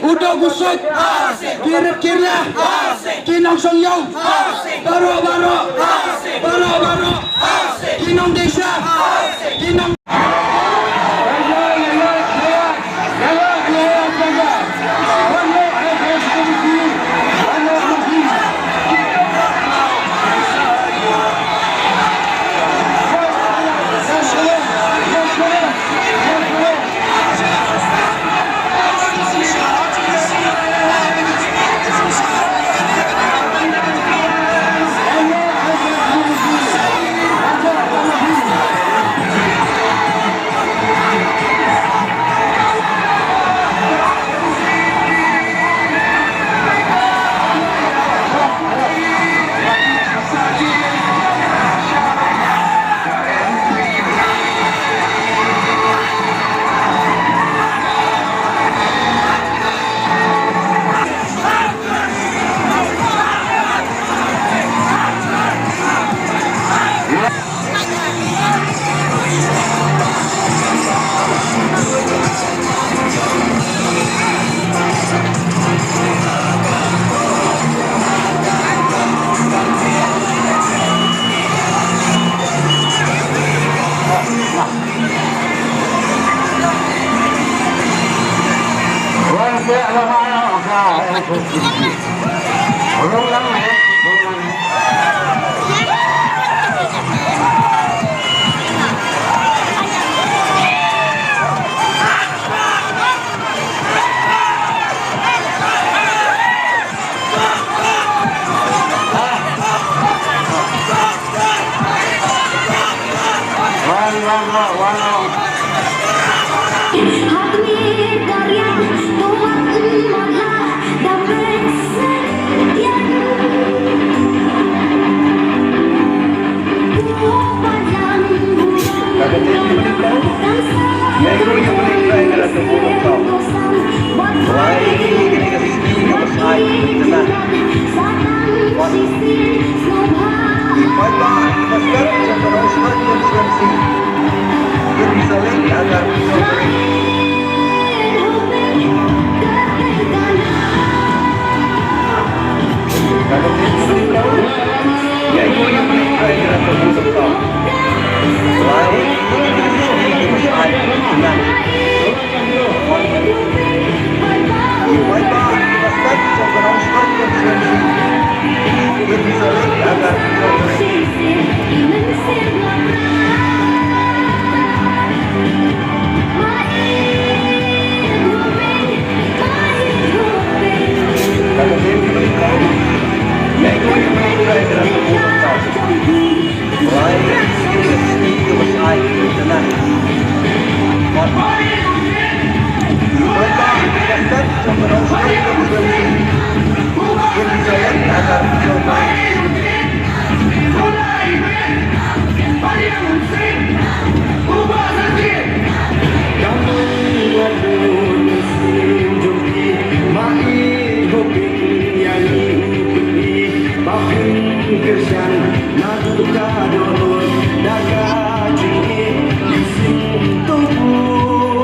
Udah busuk, kirit-kirit, kinong songyong, baro-baro, kinong desa, kinong Daga jingin, yusin tubuh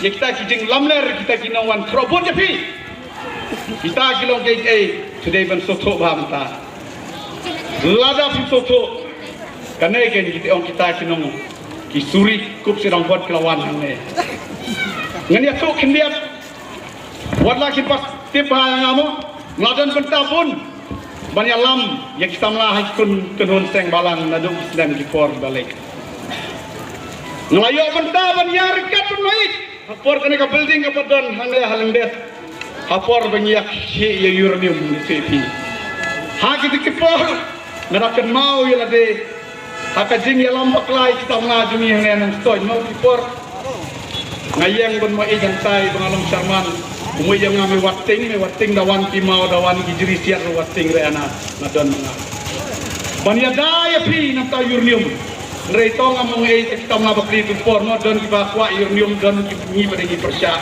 ya kita kijing lamler kita kinawan trobon japi kita kilong kay today ban soto bhamta lada pin soto kanai ken kita ong kita kinong kisuri kup sirang buat kelawan hane ngani atuk kendiat wadla kin pas tip ngamo ngadan pentabun banyak lam ya kita melah kun kenun seng balang naduk sedang dipor balik ngelayo pentabun yarkat naik hapor kene ka building ka padon hande halendet hapor banyak hi ya uranium CP ha kita kipor ngarakan mau ya lade haka jing ya lambak lai kita melah jumi yang stoy mau kipor ngayang bon mo ijan tai bangalom sarman umui yang ngami watting dawan timau dawan hijri siar watting reana nadon mga bania daya pi nam ta uranium rei tong among kita mabak di por no don kiba kwa uranium don ni pada ni persya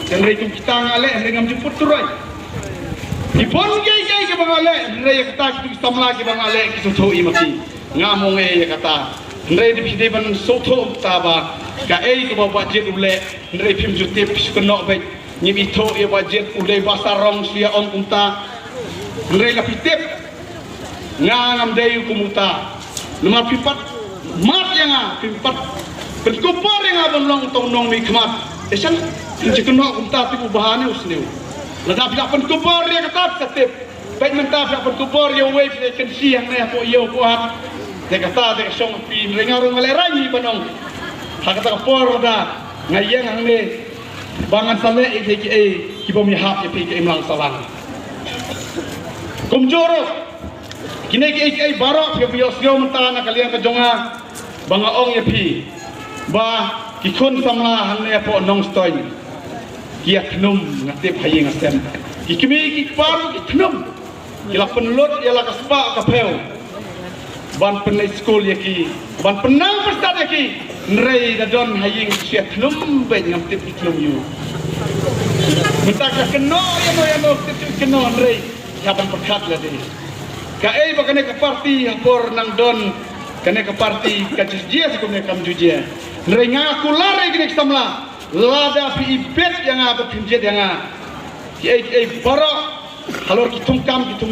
dan rei tum kita ngale rei ngam jemput turai ipon gay ke bangale rei kita kita lagi bangale kita thoi maki ngamong kata rei di bide ban soto taba ka ke bawa jet ule rei pim jutip skono baik ni bito ya wajet ulai basarong sia on kumta rei la pitip ngam dei kumuta lumar pipat mat yang pipat penkupar yang abon long tong nong mi kmat esan kinjekno kumta tu bahane usniu lada pila penkupar ya kata setip baik menta pila penkupar ya wei pila ken siang ne po yo ko hat de kata de song pi rengarong ngalerai banong hakata por da ngayang angne bangan sale kibom yahap ya pike imlang salang kumjoro kine ke barok ya bios yo mentana kalian ke jonga banga ong ya pi ba kikun samla hanne po nong stoy kia knum ngatip hayi ngasem kikimi kikparu kiknum kila penlut ya la kaspa kapel ban penlai school ya ki ban penang perstat ya ki nrei dadon haying sia knum be ngam tip knum yu minta ka keno ya no tip keno nrei ya ban perkat la de ka bakane ka party hapor nang don kane ka party ka jia sikum ne kam jujia nrei ngaku lare gine samla lada pi ibet yang apa pinjet yang ki barok halor kitung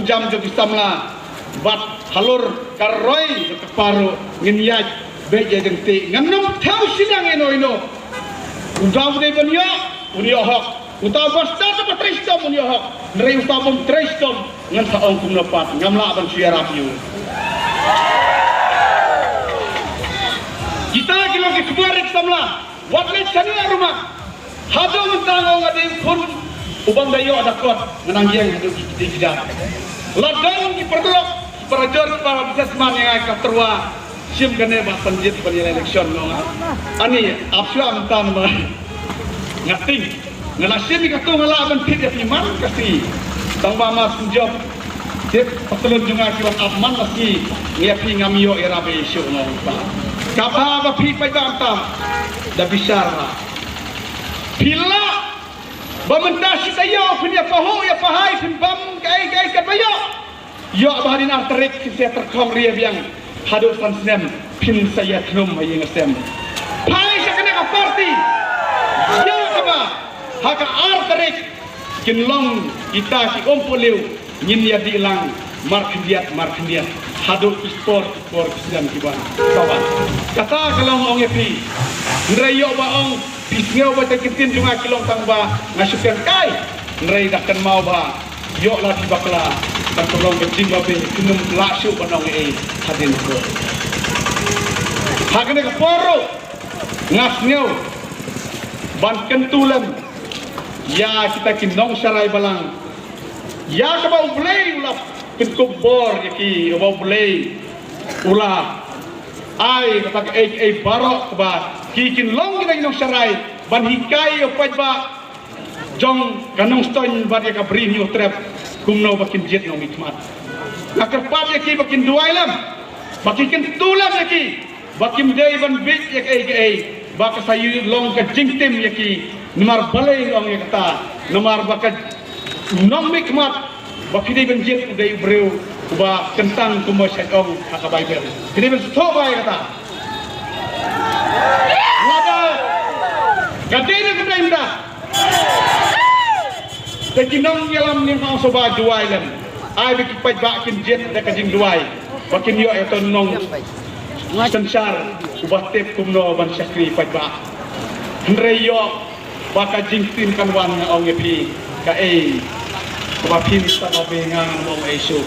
jam jo samla bat halor karoi keparu nginyaj beja jengti nganum tau sidang ino undang de banyo unio hok utaw basta ta tristom unio hok nrei utabom tristom ngan sa ong kum napat ngamla ban siarap yu kita kilo ke kubarik samla watle chania rumah hado mentang ngade pun ubang dayo ada kot nganang yang hidup kita ladang ki perdolok perajur para businessman yang akan terwa sim kene bah panjit pada election no ani apsua mentan ma ngating ngalasim ka tu ngala ban pit ya piman kasi tang ba mas job tip patulun junga ki aman lagi ngiapi ngamio era be show no ba kapa ba pi pa tam da bisara pila bamendasi tayo punya paho ya pahai pimbam kai ka bayo yo baharin arterik saya terkong ria biang hadus sansnem pin saya knum hayeng asem pai sakane ka party yo kaba haka arterik kinlong kita si ompoliu nyin ya dilang markendiat hadu sport sedang kiban kawan kata kalau ong epi nreyo ba ong pisngau ba tekin junga kilong tang ba ngasukan kai nrei dakkan mau ba yo la di bakla dan tolong kecing babe kunum lasu banong hadin ko hakane ka poro ngasngeu ban kentulam ya kita kinong sarai balang ya ka ba ublei ulap pinkubor yaki ba ublei ula ai katak barok ba kikin long kita kinong sarai ban hikai opaj ba jong kanong ston ba ka brin yo trap kumno bakin jet no mikmat nakarpat yaki bakin duailam bakin kentulam yaki bakin day ban bit yaki baka sayu long ka jingtim yaki numar balay ong yakata numar baka nong mikmat bakin day ban jet day breu ba kentang kumo syong hakabay ber kini ben sto bay kata lada Kadena kedai dah. Tekinong yalam ni mau soba duai lam. Ai biki pai bakin jet da kajing duai. Bakin yo eto nong sensar ubah tep kumno ban syakri pai ba. Hendre yo baka jing tin kan wan ong epi ka ba pin sa ba bengang mo esu.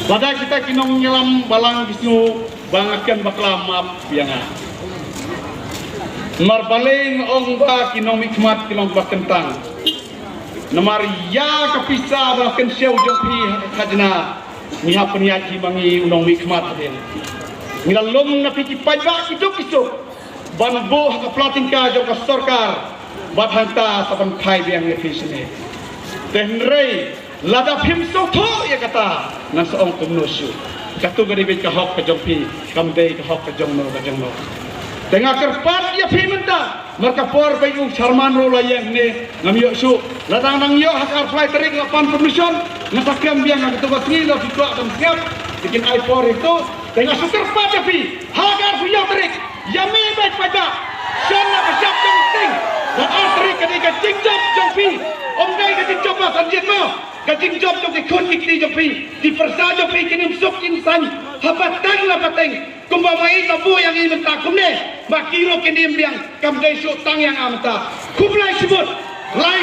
Bada kita kinong yalam balang bisnu bangakan bakla map bianga. Marbaleng ong ba kinong mikmat kinong bakentang. Namar ya kapisa bahkan siau jopi khajna niha peniaji mangi unong mikmat den ngilalom na piki pajak itu banbo ka platin ka jo ka sarkar bathanta saban khai biang efisine tenrei lada phim so tho ya kata na saong kumnosu katu gari be ka hok ka jopi kamdei ka hok ka jongno tengah kerpat ya pimenta mereka por bayu Sharman rola yang ne ngam su ladang nang yo hakar flight terik lapan permission ngasakam biang ngam tu batri lo fikwa dan siap bikin i4 itu tengah suker pat ya pi hakar yo terik yami baik pada sana besap jong ting dan terik ketika jingjop jong pi om dai ka jingjop ma sanjit mo ka jingjop jong ki khon ki jong pi di persa jong pi kinim sok insan habatan la pateng kumbamai tabu yang ini mentah kumne makiro kini biang kamdai su tang yang amta kumlai sebut lai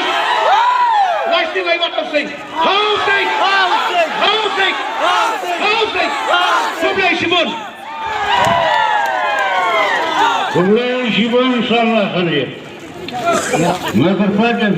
sing wat sing housing kumlai sebut kumlai sebut salah kali. Maka pada